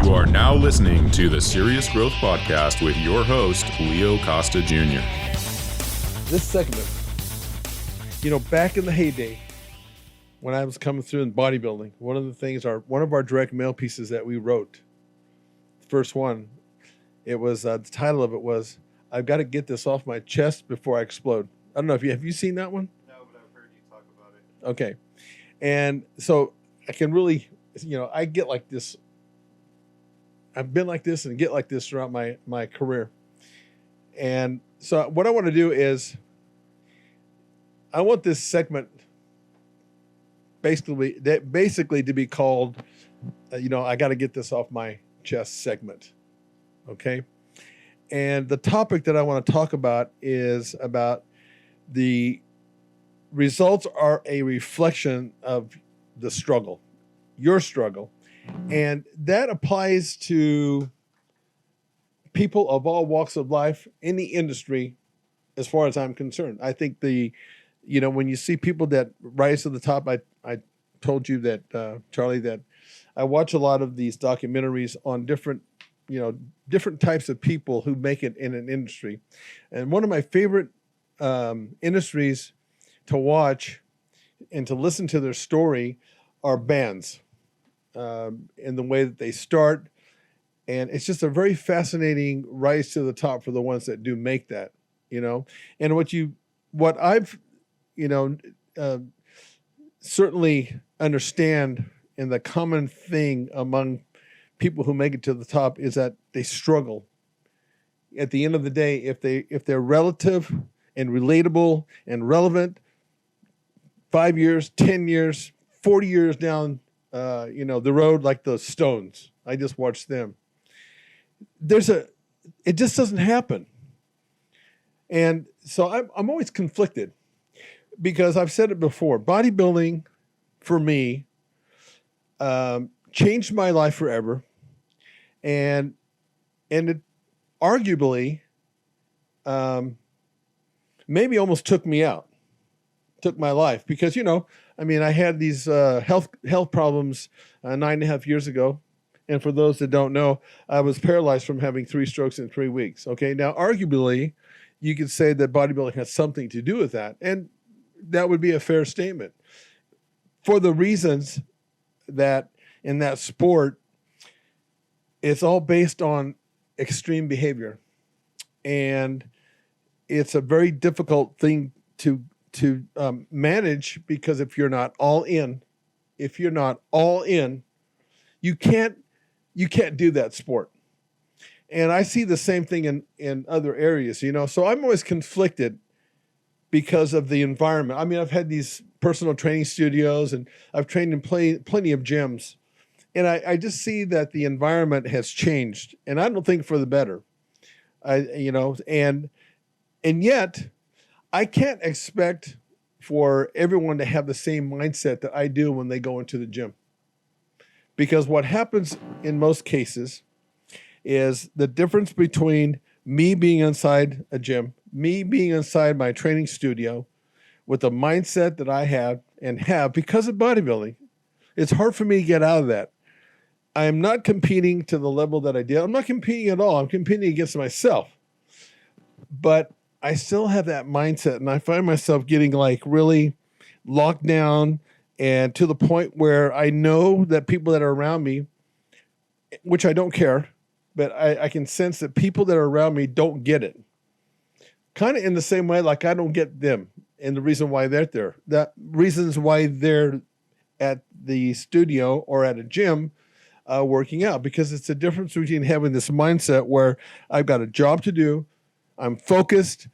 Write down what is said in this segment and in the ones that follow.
You are now listening to the Serious Growth Podcast with your host, Leo Costa Jr. This segment, back in the heyday, when I was coming through in bodybuilding, one of our direct mail pieces that we wrote, the first one, it was, the title of it was, I've got to get this off my chest before I explode. I don't know have you seen that one? No, but I've heard you talk about it. Okay. And so I can really, I get like this. I've been like this and get like this throughout my career. And so what I want to do is I want this segment basically to be called, I got to get this off my chest segment. Okay. And the topic that I want to talk about is about the results are a reflection of the struggle, your struggle. And that applies to people of all walks of life in the industry, as far as I'm concerned. I think when you see people that rise to the top, I told you that, Charlie, that I watch a lot of these documentaries on different types of people who make it in an industry. And one of my favorite industries to watch and to listen to their story are bands, in the way that they start. And it's just a very fascinating rise to the top for the ones that do make that, and what I've, certainly understand, and the common thing among people who make it to the top is that they struggle. At the end of the day, if they're relative and relatable and relevant, 5 years, 10 years, 40 years down, the road, like the Stones, I just watched them. It just doesn't happen. And so I'm always conflicted, because I've said it before, bodybuilding for me, changed my life forever. And it arguably, maybe almost took me out, took my life, because, I had these health problems 9.5 years ago. And for those that don't know, I was paralyzed from having 3 strokes in 3 weeks. Okay. Now, arguably, you could say that bodybuilding has something to do with that. And that would be a fair statement, for the reasons that in that sport, it's all based on extreme behavior. And it's a very difficult thing to manage, because if you're not all in, you can't do that sport. And I see the same thing in other areas, so I'm always conflicted because of the environment. I've had these personal training studios, and I've trained in plenty of gyms. And I just see that the environment has changed, and I don't think for the better. And yet I can't expect for everyone to have the same mindset that I do when they go into the gym. Because what happens in most cases is the difference between me being inside a gym, me being inside my training studio with the mindset that I have because of bodybuilding. It's hard for me to get out of that. I am not competing to the level that I did. I'm not competing at all. I'm competing against myself. But I still have that mindset, and I find myself getting like really locked down, and to the point where I know that people that are around me, which I don't care, but I can sense that people that are around me don't get it. Kind of in the same way, like I don't get them and the reason why they're there. That reasons why they're at the studio or at a gym working out, because it's the difference between having this mindset where I've got a job to do, I'm focused,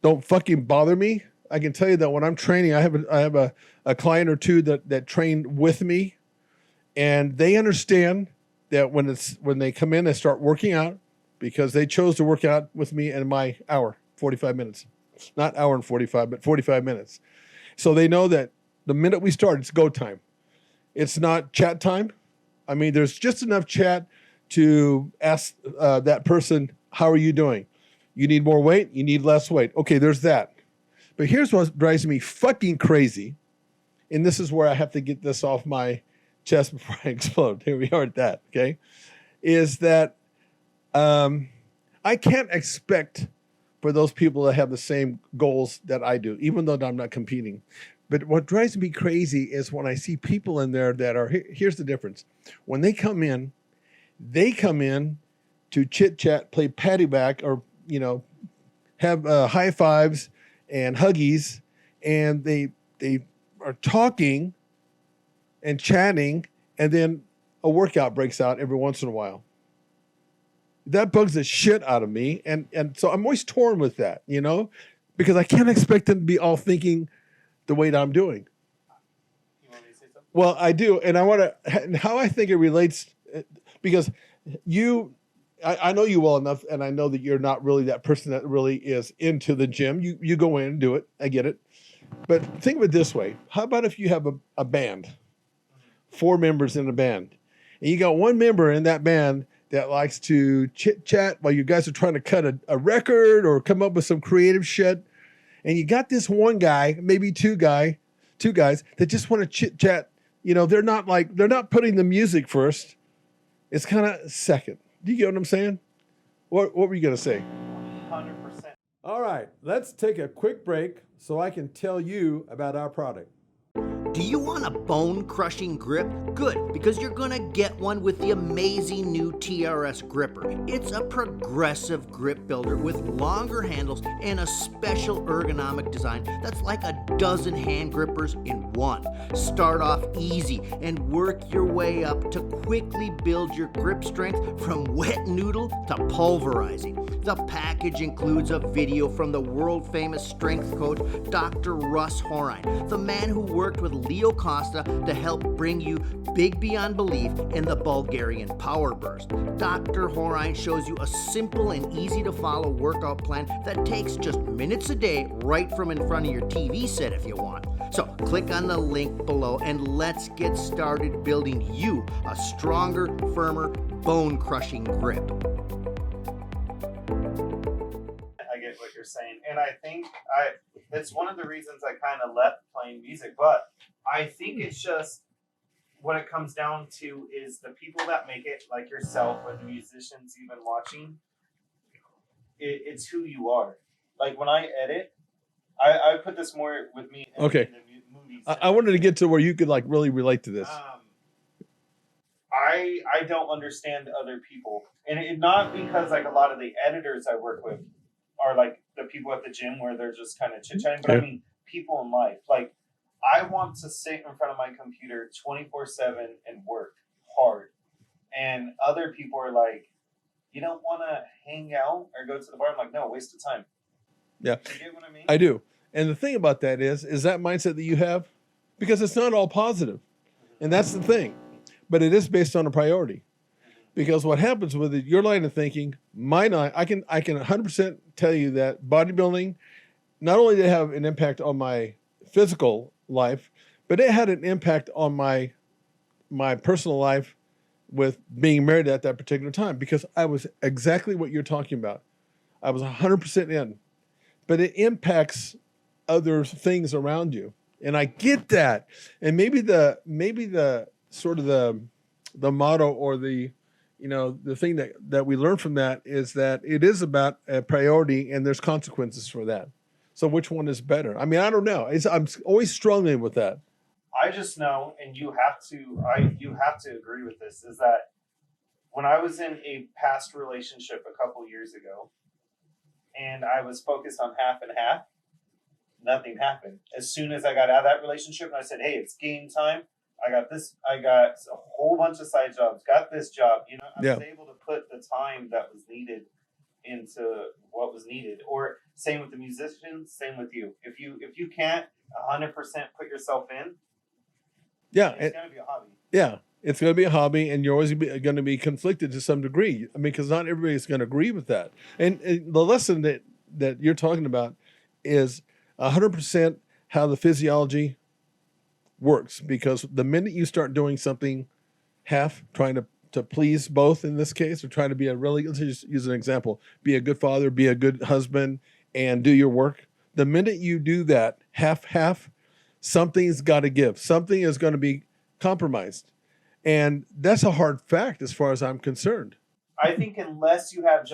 don't fucking bother me. I can tell you that when I'm training, I have a client or two that train with me, and they understand that when they come in and start working out, because they chose to work out with me in my hour, 45 minutes, not hour and 45, but 45 minutes. So they know that the minute we start, it's go time. It's not chat time. There's just enough chat to ask that person, how are you doing? You need more weight? You need less weight? Okay, there's that. But here's what drives me fucking crazy. And this is where I have to get this off my chest before I explode. Here we are at that, okay? is that I can't expect for those people to have the same goals that I do, even though I'm not competing. But what drives me crazy is when I see people in there that are, here's the difference. When they come in to chit chat, play patty back, or, have high fives and huggies, and they are talking and chatting, and then a workout breaks out every once in a while. That bugs the shit out of me. And so I'm always torn with that, because I can't expect them to be all thinking the way that I'm doing. You want me to say something? Well, I do. And I want to, how I think it relates, because I know you well enough, and I know that you're not really that person that really is into the gym. You go in and do it. I get it. But think of it this way. How about if you have a band, 4 members in a band, and you got one member in that band that likes to chit chat while you guys are trying to cut a record or come up with some creative shit. And you got this one guy, maybe two guys that just want to chit chat. They're not putting the music first. It's kind of second. Do you get what I'm saying? What were you going to say? 100%. All right, let's take a quick break so I can tell you about our product. Do you want a bone-crushing grip? Good, because you're gonna get one with the amazing new TRS gripper. It's a progressive grip builder with longer handles and a special ergonomic design that's like a dozen hand grippers in one. Start off easy and work your way up to quickly build your grip strength from wet noodle to pulverizing. The package includes a video from the world-famous strength coach, Dr. Russ Horine, the man who worked with Leo Costa to help bring you big beyond belief in the Bulgarian Power Burst. Dr. Horine shows you a simple and easy to follow workout plan that takes just minutes a day right from in front of your TV set if you want. So click on the link below and let's get started building you a stronger, firmer, bone-crushing grip. I get what you're saying. And I think it's one of the reasons I kind of left playing music. But I think it's just what it comes down to is the people that make it, like yourself or the musicians even watching, it's who you are. Like when I edit, I put this more with me in, Okay. in the movies. I wanted to get to where you could really relate to this. I don't understand other people. And it not because like a lot of the editors I work with are like the people at the gym where they're just kind of chit-chatting, but I mean people in life. Like I want to sit in front of my computer 24/7 and work hard. And other people are like, you don't want to hang out or go to the bar? I'm like, no, waste of time. Yeah. You get what I mean? I do. And the thing about that is that mindset that you have, because it's not all positive. And that's the thing. But it is based on a priority. Because what happens with it, your line of thinking, mine, I can 100% tell you that bodybuilding, not only did it have an impact on my physical life, but it had an impact on my personal life with being married at that particular time, because I was exactly what you're talking about. I was 100% in, but it impacts other things around you. And I get that. And maybe the sort of the motto or the thing that we learn from that is that it is about a priority and there's consequences for that. So which one is better? I mean, I don't know. I'm always struggling with that. I just know, and you have to agree with this, is that when I was in a past relationship a couple years ago, and I was focused on half and half, nothing happened. As soon as I got out of that relationship, and I said, "Hey, it's game time. I got this. I got a whole bunch of side jobs. Got this job. I was able to put the time that was needed into what was needed." Or same with the musicians. Same with you. If you can't 100% put yourself in, it's gonna be a hobby. Yeah, it's going to be a hobby, and you're always going to be conflicted to some degree. I mean, because not everybody's going to agree with that. And the lesson that you're talking about is 100% how the physiology works. Because the minute you start doing something half, trying to please both in this case, or trying to be let's just use an example, be a good father, be a good husband, and do your work. The minute you do that half, something's got to give. Something is going to be compromised. And that's a hard fact as far as I'm concerned. I think unless you have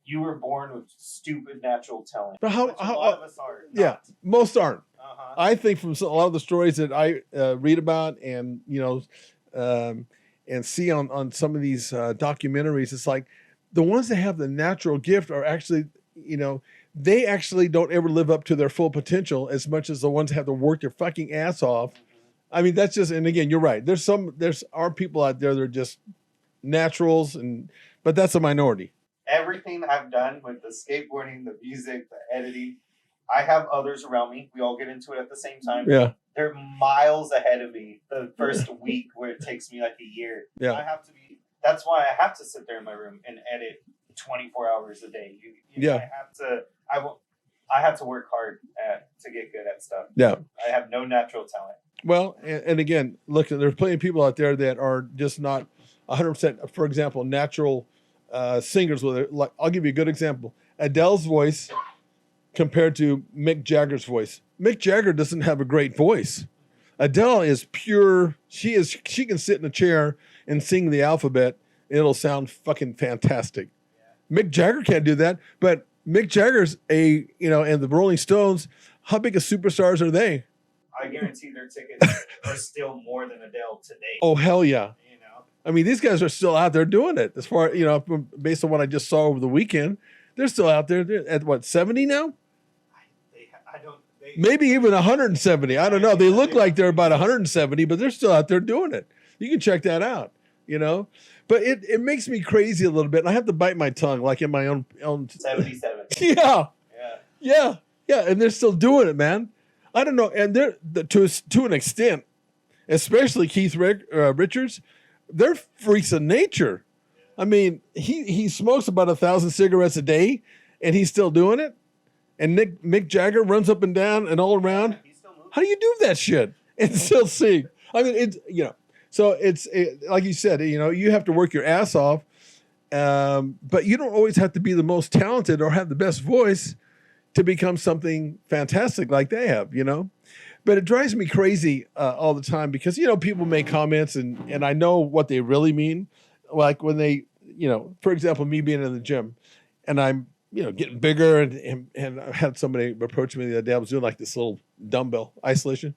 you were born with stupid natural talent. But which a lot of us are. Yeah, most aren't. Uh-huh. I think from a lot of the stories that I read about and, and see on some of these documentaries, it's like the ones that have the natural gift are actually, they actually don't ever live up to their full potential as much as the ones that have to work their fucking ass off. I mean, that's just, and again, you're right. There are people out there that are just naturals, but that's a minority. Everything I've done with the skateboarding, the music, the editing, I have others around me. We all get into it at the same time. Yeah. They're miles ahead of me the first week where it takes me like a year. Yeah. That's why I have to sit there in my room and edit 24 hours a day. Yeah. I have to work hard to get good at stuff. Yeah. I have no natural talent. Well, and again, look, there's plenty of people out there that are just not 100%, for example, natural singers with it. Like, I'll give you a good example. Adele's voice compared to Mick Jagger's voice. Mick Jagger doesn't have a great voice. Adele is pure. She can sit in a chair and sing the alphabet. It'll sound fucking fantastic. Yeah. Mick Jagger can't do that, but Mick Jagger's and the Rolling Stones, how big of superstars are they? I guarantee their tickets are still more than Adele today. Oh, hell yeah. I mean, these guys are still out there doing it. As far, based on what I just saw over the weekend, they're still out there. They're at what, 70 now? Maybe even 170. I don't know. They look like they're about 170, but they're still out there doing it. You can check that out, But it makes me crazy a little bit. And I have to bite my tongue, like in my own 77. Yeah. And they're still doing it, man. I don't know. And they're to an extent, especially Keith Richards, they're freaks of nature. I mean, he smokes about 1,000 cigarettes a day, and he's still doing it. And Mick Jagger runs up and down and all around. How do you do that shit and still sing? I mean, So it's like you said, you have to work your ass off, but you don't always have to be the most talented or have the best voice to become something fantastic like they have, But it drives me crazy all the time because, people make comments and I know what they really mean. Like when they, for example, me being in the gym and I'm, getting bigger and I had somebody approach me the other day. I was doing like this little dumbbell isolation.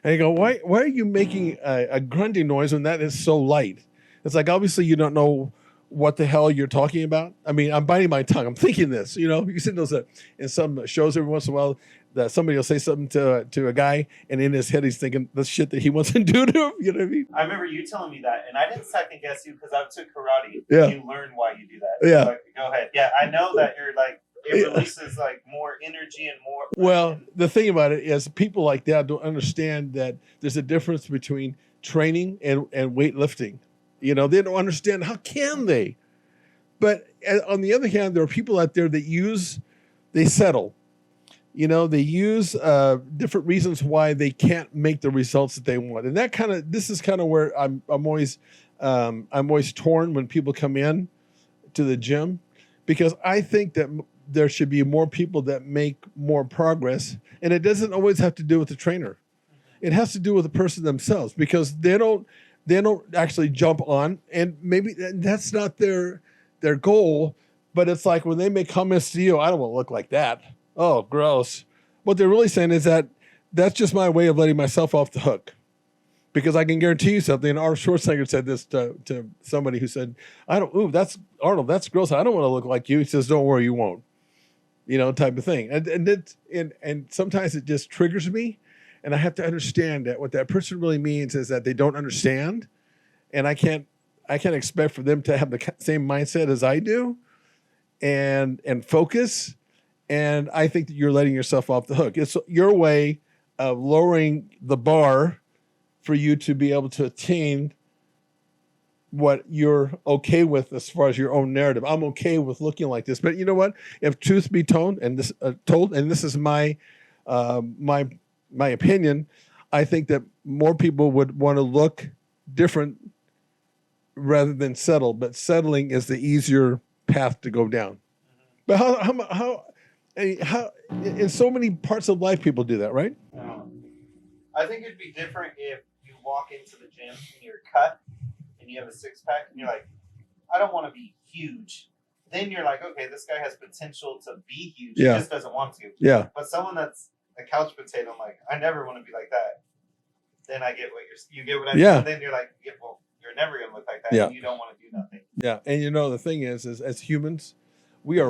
And you go, why are you making a grunting noise when that is so light? It's like, obviously you don't know what the hell you're talking about. I mean, I'm biting my tongue. I'm thinking this, you see those in some shows every once in a while that somebody will say something to a guy and in his head he's thinking the shit that he wants to do to him. You know what I mean? I remember you telling me that and I didn't second guess you because I took karate. Yeah. You learned why you do that. Yeah. Like, go ahead. Yeah, I know that you're like, it releases like more energy and more. Well, the thing about it is people like that don't understand that there's a difference between training and weightlifting. They don't understand. How can they? But on the other hand, there are people out there that they settle. They use different reasons why they can't make the results that they want. And this is kind of where I'm always torn when people come in to the gym, because I think that there should be more people that make more progress. And it doesn't always have to do with the trainer. It has to do with the person themselves, because they don't actually jump on, and maybe that's not their goal, but it's like when they make comments to you, I don't want to look like that. Oh, gross. What they're really saying is that's just my way of letting myself off the hook, because I can guarantee you something. And Arnold Schwarzenegger said this to somebody who said, that's Arnold, that's gross. I don't want to look like you. He says, don't worry, you won't, type of thing. And sometimes it just triggers me. And I have to understand that what that person really means is that they don't understand. And I can't expect for them to have the same mindset as I do and focus. And I think that you're letting yourself off the hook. It's your way of lowering the bar for you to be able to attain what you're okay with as far as your own narrative. I'm okay with looking like this, but you know what? If truth be told, and this is my opinion, I think that more people would want to look different rather than settle. But settling is the easier path to go down. But how in so many parts of life people do that, right? I think it'd be different if you walk into the gym and you're cut you have a six pack and you're like, I don't want to be huge. Then you're like, okay, this guy has potential to be huge. Yeah. He just doesn't want to. Yeah. But someone that's a couch potato, I'm like, I never want to be like that. Then I get what you get what I mean. Yeah. And then you're like, yeah, well, you're never gonna look like that. Yeah. And you don't want to do nothing. Yeah. And the thing is as humans, we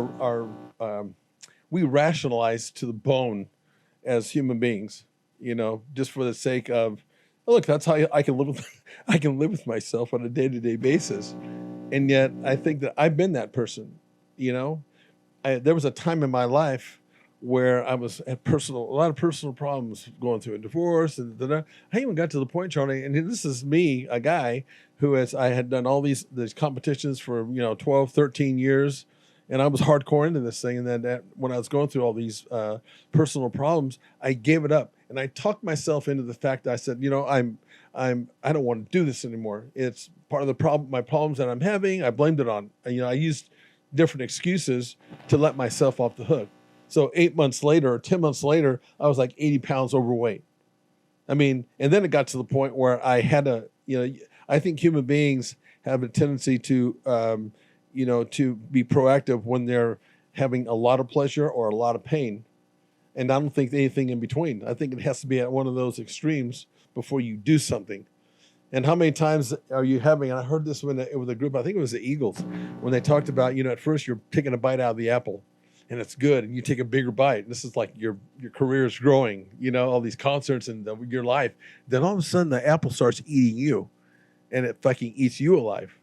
we rationalize to the bone as human beings, just for the sake of, look, that's how I can live with myself on a day-to-day basis. And yet I think that I've been that person, there was a time in my life where I had a lot of personal problems going through a divorce. And I even got to the point, Charlie, and this is me, a guy I had done all these competitions for, 12, 13 years. And I was hardcore into this thing. And then when I was going through all these personal problems, I gave it up. And I talked myself into the fact that I said, I don't want to do this anymore. It's part of the problem, my problems that I'm having. I blamed it on, I used different excuses to let myself off the hook. So 8 months later or 10 months later, I was like 80 pounds overweight. I mean, and then it got to the point where I had I think human beings have a tendency to, to be proactive when they're having a lot of pleasure or a lot of pain. And I don't think anything in between. I think it has to be at one of those extremes before you do something. And how many times are you having, and I heard this with a group, I think it was the Eagles, when they talked about, at first you're taking a bite out of the apple and it's good. And you take a bigger bite. And this is like your career is growing, all these concerts and your life. Then all of a sudden the apple starts eating you and it fucking eats you alive.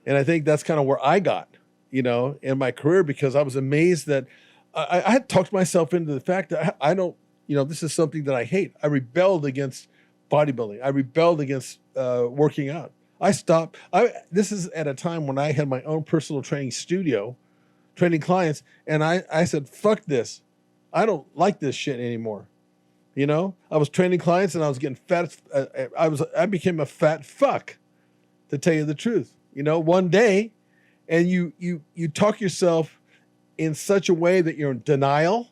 And I think that's kind of where I got, in my career, because I was amazed that I had talked myself into the fact that I don't, this is something that I hate. I rebelled against bodybuilding. I rebelled against working out. I stopped. This is at a time when I had my own personal training studio, training clients. And I said, fuck this. I don't like this shit anymore. I was training clients and I was getting fat. I became a fat fuck, to tell you the truth. One day, and you talk yourself in such a way that you're in denial.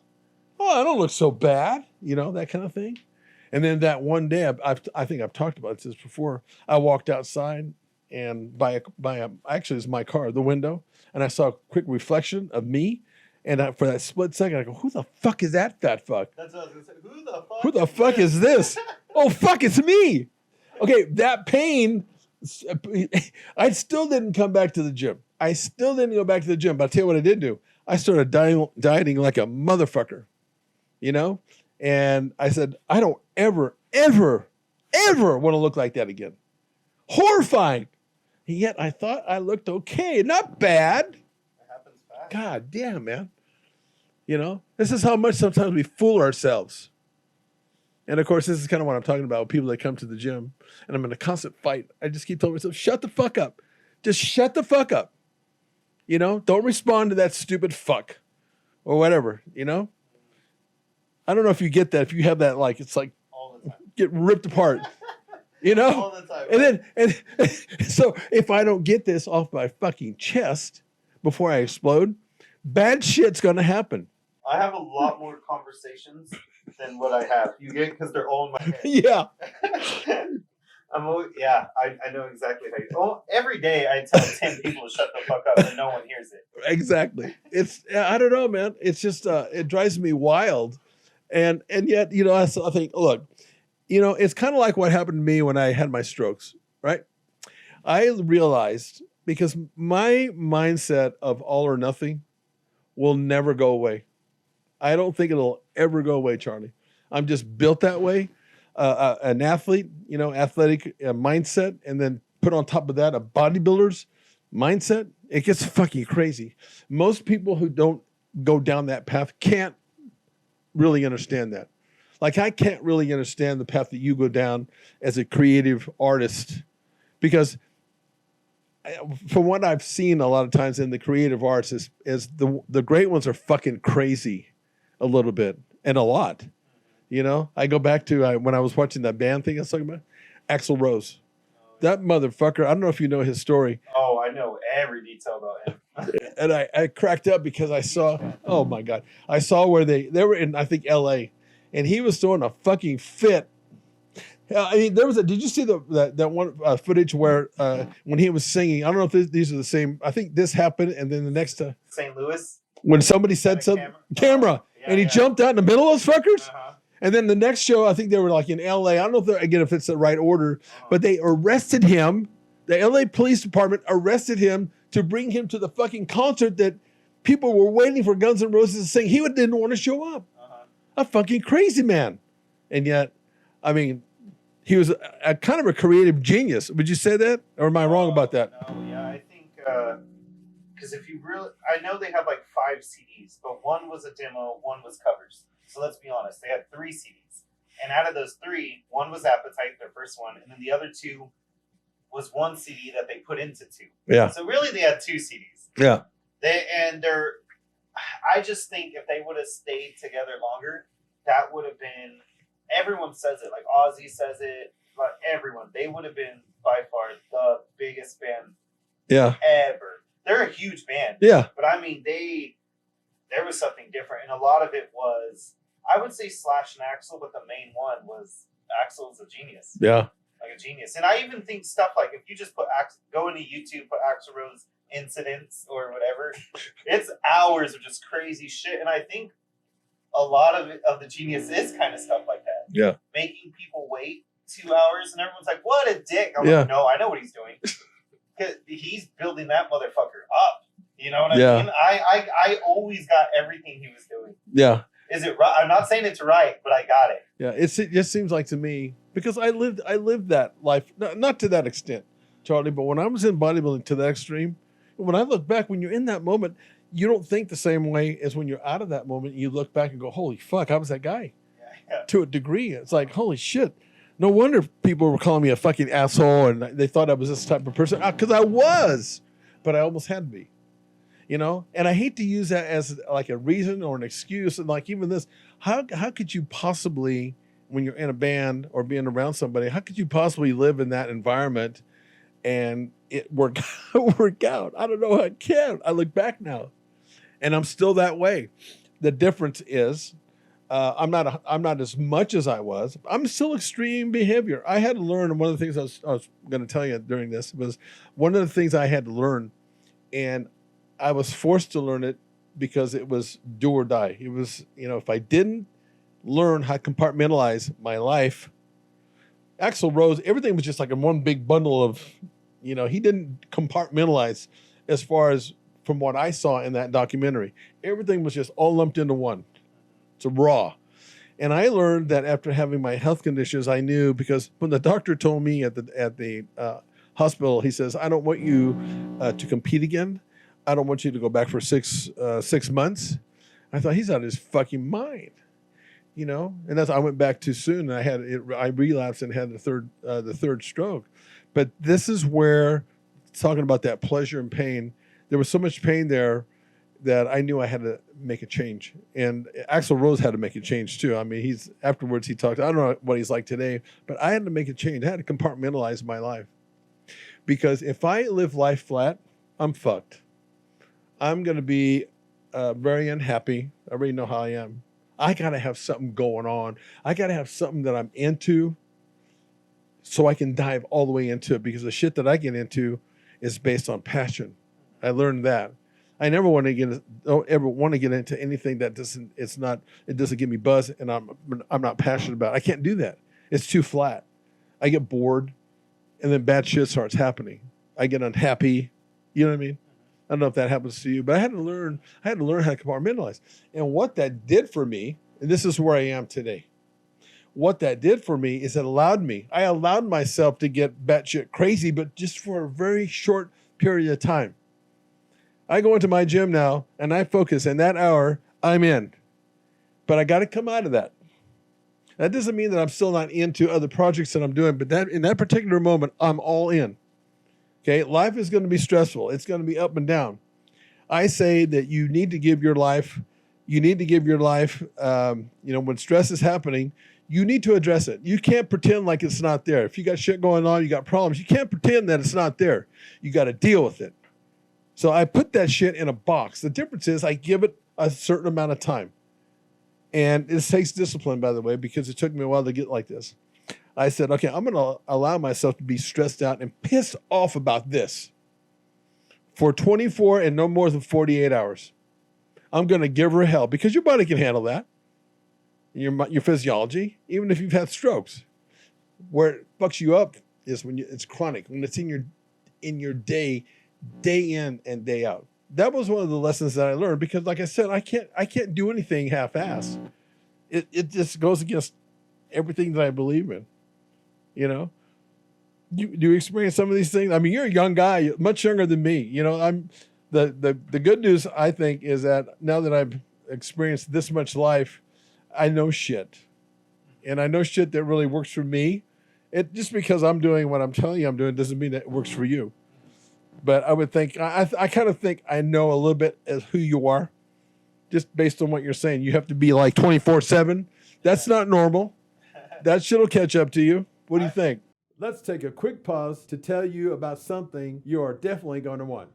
Oh, I don't look so bad, that kind of thing. And then that one day, I think I've talked about this before. I walked outside and actually it's my car, the window, and I saw a quick reflection of me. And for that split second, I go, who the fuck is that fat fuck? That's what I was gonna say. Who the fuck is this? Oh, fuck, it's me. Okay, that pain, I still didn't come back to the gym. I still didn't go back to the gym, but I'll tell you what I did do. I started dieting like a motherfucker, and I said, I don't ever want to look like that again. Horrifying. And yet I thought I looked okay. Not bad. It happens fast. God damn, man. This is how much sometimes we fool ourselves. And of course, this is kind of what I'm talking about with people that come to the gym and I'm in a constant fight. I just keep telling myself, shut the fuck up. Just shut the fuck up. Don't respond to that stupid fuck or whatever, I don't know if you get that, if you have that, it's like All the time. get ripped apart, All the time. and so if I don't get this off my fucking chest before I explode, bad shit's going to happen. I have a lot more conversations than what I have. You get because they're all in my head. Yeah. I know exactly how you. Every day I tell 10 people to shut the fuck up and no one hears it. Exactly. I don't know, man. It's just, it drives me wild. And yet, I think, look, it's kind of like what happened to me when I had my strokes, right? I realized, because my mindset of all or nothing will never go away. I don't think it'll ever go away, Charlie. I'm just built that way. An athlete, athletic mindset, and then put on top of that a bodybuilder's mindset. It gets fucking crazy. Most people who don't go down that path can't really understand that. Like, I can't really understand the path that you go down as a creative artist, because from what I've seen a lot of times in the creative arts is the great ones are fucking crazy a little bit and a lot. I go back to when I was watching that band thing I was talking about, Axl Rose. That motherfucker, I don't know if you know his story. Oh, I know every detail about him. And I cracked up because I saw, oh my God, I saw where they were in, I think, LA, and he was throwing a fucking fit I mean, did you see that one footage where when he was singing? I don't know if these are the same. I think this happened, and then the next St. Louis. when somebody said something, camera, and he jumped out in the middle of those fuckers. And then the next show, I think they were like in LA. I don't know if it's the right order, but they arrested him. The LA Police Department arrested him to bring him to the fucking concert that people were waiting for Guns N' Roses to sing. He didn't want to show up. A fucking crazy man. And yet, I mean, he was a kind of a creative genius. Would you say that? Or am I wrong about that? No, yeah, I think, because if you really, I know they have like 5 CDs, but one was a demo, one was covers. So let's be honest, they had 3 CDs. And out of those 3, one was Appetite, their first one, and then the other 2 was 1 CD that they put into 2. Yeah. So really they had 2 CDs. Yeah. I just think if they would have stayed together longer, that would have been, everyone says it, like Ozzy says it, but everyone, they would have been by far the biggest band ever. They're a huge band. Yeah. But I mean, there was something different. And a lot of it was, I would say Slash and Axl, but the main one was Axl's a genius. Yeah. Like a genius. And I even think stuff like, if you just go into YouTube, put Axl Rose incidents or whatever, it's hours of just crazy shit. And I think a lot of the genius is kind of stuff like that. Yeah. Making people wait 2 hours and everyone's like, what a dick. I'm like, no, I know what he's doing. Because he's building that motherfucker up. You know what I mean? I always got everything he was doing. Yeah. Is it right? I'm not saying it's right, but I got it. Yeah, it just seems like to me, because I lived that life, not to that extent, Charlie, but when I was in bodybuilding to that extreme, when I look back, when you're in that moment, you don't think the same way as when you're out of that moment. You look back and go, holy fuck, I was that guy. Yeah. To a degree. It's like, holy shit. No wonder people were calling me a fucking asshole and they thought I was this type of person. Because I was, but I almost had to be. You know, and I hate to use that as like a reason or an excuse. And like even this, how could you possibly, when you're in a band or being around somebody, how could you possibly live in that environment and it work out? I don't know how it can. I look back now, and I'm still that way. The difference is, I'm not as much as I was. I'm still extreme behavior. I had to learn. And one of the things I was going to tell you during this was one of the things I had to learn, and I was forced to learn it because it was do or die. It was, if I didn't learn how to compartmentalize my life, Axl Rose, everything was just like in one big bundle of, he didn't compartmentalize as far as from what I saw in that documentary. Everything was just all lumped into one. It's raw. And I learned that after having my health conditions, I knew, because when the doctor told me at the hospital, he says, I don't want you to compete again. I don't want you to go back for 6 months. I thought, he's out of his fucking mind, And that's, I went back too soon, and I relapsed and had the third stroke. But this is where, talking about that pleasure and pain, there was so much pain there that I knew I had to make a change. And Axl Rose had to make a change too. I mean, afterwards he talked, I don't know what he's like today, but I had to make a change. I had to compartmentalize my life. Because if I live life flat, I'm fucked. I'm going to be very unhappy. I already know how I am. I got to have something going on. I got to have something that I'm into so I can dive all the way into it, because the shit that I get into is based on passion. I learned that. I don't ever want to get into anything that it doesn't give me buzz and I'm not passionate about. I can't do that. It's too flat. I get bored and then bad shit starts happening. I get unhappy. You know what I mean? I don't know if that happens to you, but I had to learn how to compartmentalize. And what that did for me, and this is where I am today. What that did for me is I allowed myself to get batshit crazy, but just for a very short period of time. I go into my gym now and I focus, and that hour I'm in, but I got to come out of that. That doesn't mean that I'm still not into other projects that I'm doing, but in that particular moment, I'm all in. Okay, life is going to be stressful. It's going to be up and down. I say that you need to give your life, when stress is happening, you need to address it. You can't pretend like it's not there. If you got shit going on, you got problems, you can't pretend that it's not there. You got to deal with it. So I put that shit in a box. The difference is I give it a certain amount of time. And it takes discipline, by the way, because it took me a while to get like this. I said, okay, I'm going to allow myself to be stressed out and pissed off about this for 24 and no more than 48 hours. I'm going to give her hell because your body can handle that. Your physiology, even if you've had strokes. Where it fucks you up is when it's chronic, when it's in your day in and day out. That was one of the lessons that I learned because, like I said, I can't do anything half-assed. It just goes against everything that I believe in. You know, do you experience some of these things? I mean, you're a young guy, much younger than me. You know, I'm the good news I think is that now that I've experienced this much life, I know shit, and I know shit that really works for me. It just because I'm doing what I'm telling you I'm doing doesn't mean that it works for you. But I would think I kind of think I know a little bit as who you are, just based on what you're saying. You have to be like 24/7. That's not normal. That shit'll catch up to you. What do you think? Let's take a quick pause to tell you about something you are definitely going to want.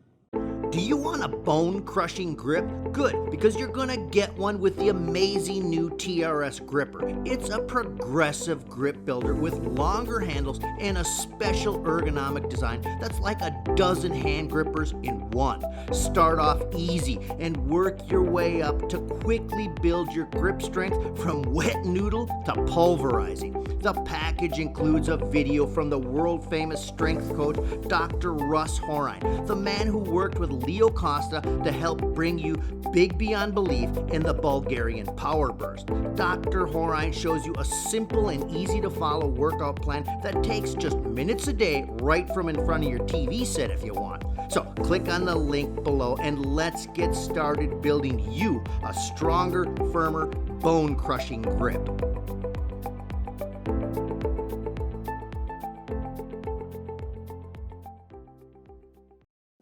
Do you want a bone-crushing grip? Good, because you're gonna get one with the amazing new TRS gripper. It's a progressive grip builder with longer handles and a special ergonomic design that's like a dozen hand grippers in one. Start off easy and work your way up to quickly build your grip strength from wet noodle to pulverizing. The package includes a video from the world-famous strength coach, Dr. Russ Horine, the man who worked with Leo Costa to help bring you big beyond belief in the Bulgarian power burst. Dr. Horine shows you a simple and easy to follow workout plan that takes just minutes a day right from in front of your TV set if you want. So click on the link below and let's get started building you a stronger, firmer, bone-crushing grip.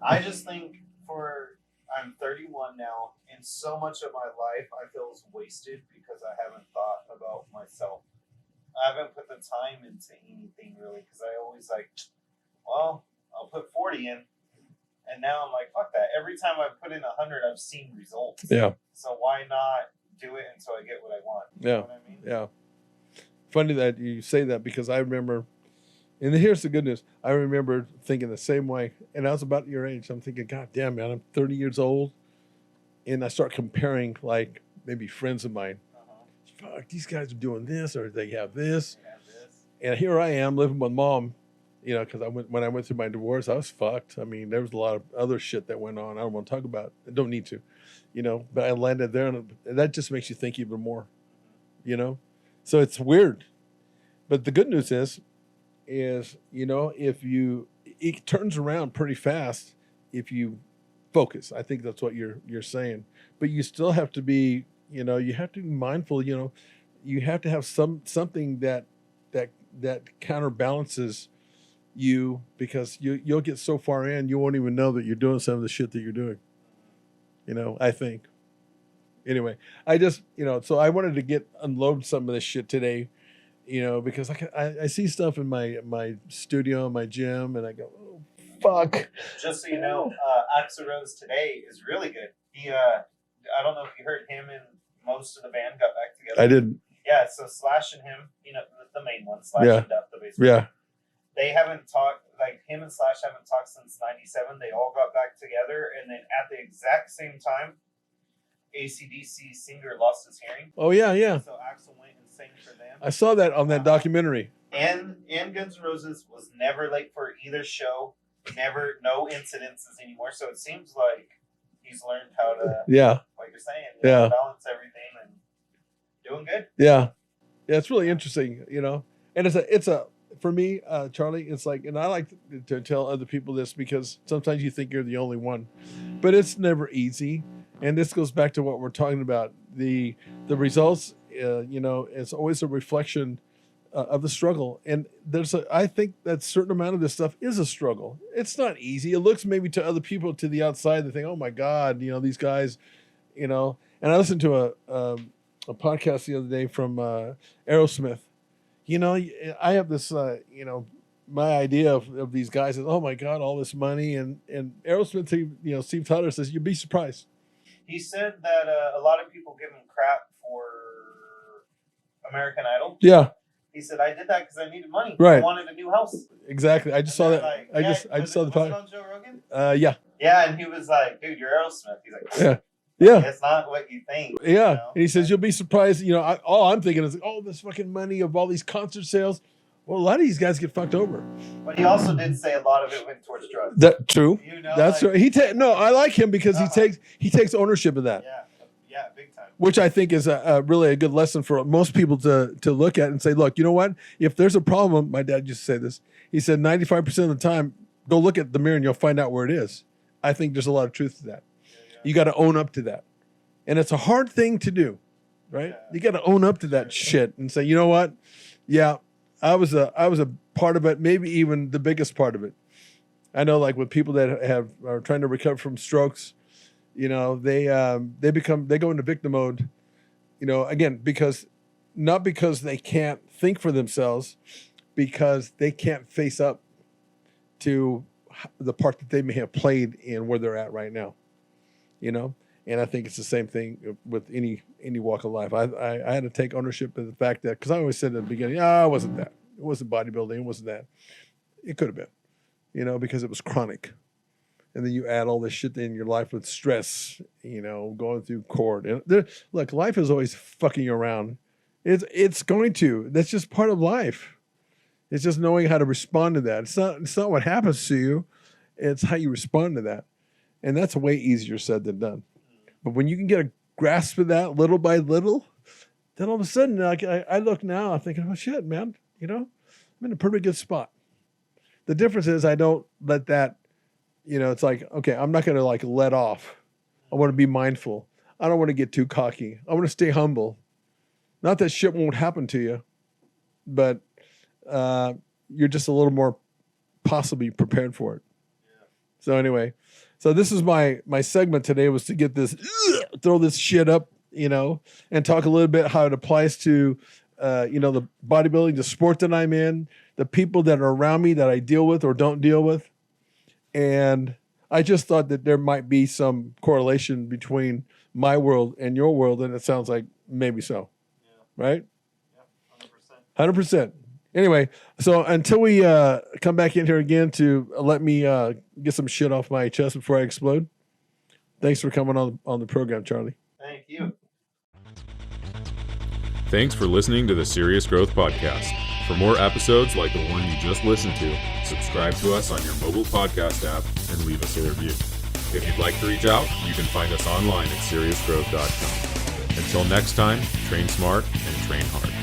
I just think I'm 31 now, and so much of my life I feel is wasted because I haven't thought about myself. I haven't put the time into anything really because I always well, I'll put 40 in, and now I'm like, fuck that. Every time I put in 100, I've seen results. Yeah. So why not do it until I get what I want? You know what I mean? Yeah. Funny that you say that because I remember, and here's the good news. I remember thinking the same way, and I was about your age. I'm thinking, God damn, man, I'm 30 years old, and I start comparing, like, maybe friends of mine. Fuck, these guys are doing this, or they have this. And here I am living with mom, you know, because when I went through my divorce, I was fucked. I mean, there was a lot of other shit that went on. I don't want to talk about it. I don't need to, you know, but I landed there, and that just makes you think even more, you know. So it's weird. But the good news is, you know, it turns around pretty fast if you focus. I think that's what you're saying. But you still have to be, you know, you have to be mindful, you know, you have to have something that counterbalances you, because you'll get so far in you won't even know that you're doing some of the shit that you're doing. You know, I think. Anyway, I just, you know, so I wanted to unload some of this shit today. You know, because I see stuff in my studio, my gym, and I go, oh, fuck. Just so you know, Axl Rose today is really good. He, I don't know if you heard, him and most of the band got back together. I didn't. Yeah, so Slash and him, you know, the main one, Slash and Duff, the bass player. Yeah. They haven't talked, like him and Slash haven't talked since '97. They all got back together, and then at the exact same time, AC/DC singer lost his hearing. Oh yeah, yeah. So Axl went and sang for them. I saw that on that documentary. And Guns N' Roses was never late for either show. No incidences anymore. So it seems like he's learned how to, like you're saying, balance everything and doing good. Yeah, it's really interesting, you know. And it's a for me, Charlie. It's like, and I like to tell other people this because sometimes you think you're the only one, but it's never easy. And this goes back to what we're talking about. The results, you know, it's always a reflection of the struggle. And I think that certain amount of this stuff is a struggle. It's not easy. It looks maybe to other people to the outside, they think, oh my God, you know, these guys, you know. And I listened to a podcast the other day from Aerosmith. You know, I have this, you know, my idea of these guys is, oh my God, all this money. And Aerosmith, you know, Steve Tyler says, you'd be surprised. He said that a lot of people give him crap for American Idol. Yeah. He said, I did that because I needed money. Right. I wanted a new house. Exactly. I just saw that. Like, I just saw the was it podcast. on Joe Rogan? Yeah. Yeah, and he was like, dude, you're Aerosmith. He's like, Yeah. Yeah. it's not what you think. Yeah. You know? And he says, you'll be surprised. You know, all I'm thinking is, oh, this fucking money of all these concert sales. Well, a lot of these guys get fucked over. But he also did say a lot of it went towards drugs. That true. You know, That's like, right. No, I like him because he takes ownership of that. Yeah, big time. Which I think is really a good lesson for most people to look at and say, look, you know what? If there's a problem, my dad used to say this. He said 95% of the time, go look at the mirror and you'll find out where it is. I think there's a lot of truth to that. Yeah. You got to own up to that. And it's a hard thing to do, right? Yeah. You got to own up to that shit and say, you know what? Yeah, I was a part of it, maybe even the biggest part of it. I know, like with people that are trying to recover from strokes, you know, they go into victim mode, you know, again, not because they can't think for themselves, because they can't face up to the part that they may have played in where they're at right now, you know. And I think it's the same thing with any walk of life. I had to take ownership of the fact that, because I always said at the beginning, it wasn't that. It wasn't bodybuilding. It wasn't that. It could have been, you know, because it was chronic. And then you add all this shit in your life with stress, you know, going through court. And look, life is always fucking you around. It's going to. That's just part of life. It's just knowing how to respond to that. It's not what happens to you. It's how you respond to that. And that's way easier said than done. But when you can get a grasp of that little by little, then all of a sudden, like I look now, I'm thinking, oh shit, man, you know, I'm in a pretty good spot. The difference is I don't let that, you know, it's like, okay, I'm not going to like let off. I want to be mindful. I don't want to get too cocky. I want to stay humble. Not that shit won't happen to you, but you're just a little more possibly prepared for it. Yeah. So anyway, so this is my segment today, was to get this, throw this shit up, you know, and talk a little bit how it applies to, you know, the bodybuilding, the sport that I'm in, the people that are around me that I deal with or don't deal with. And I just thought that there might be some correlation between my world and your world, and it sounds like maybe so. Yeah. Right? Yeah, 100%. 100%. Anyway, so until we come back in here again to let me get some shit off my chest before I explode, thanks for coming on the program, Charlie. Thank you. Thanks for listening to the Serious Growth Podcast. For more episodes like the one you just listened to, subscribe to us on your mobile podcast app and leave us a review. If you'd like to reach out, you can find us online at seriousgrowth.com. Until next time, train smart and train hard.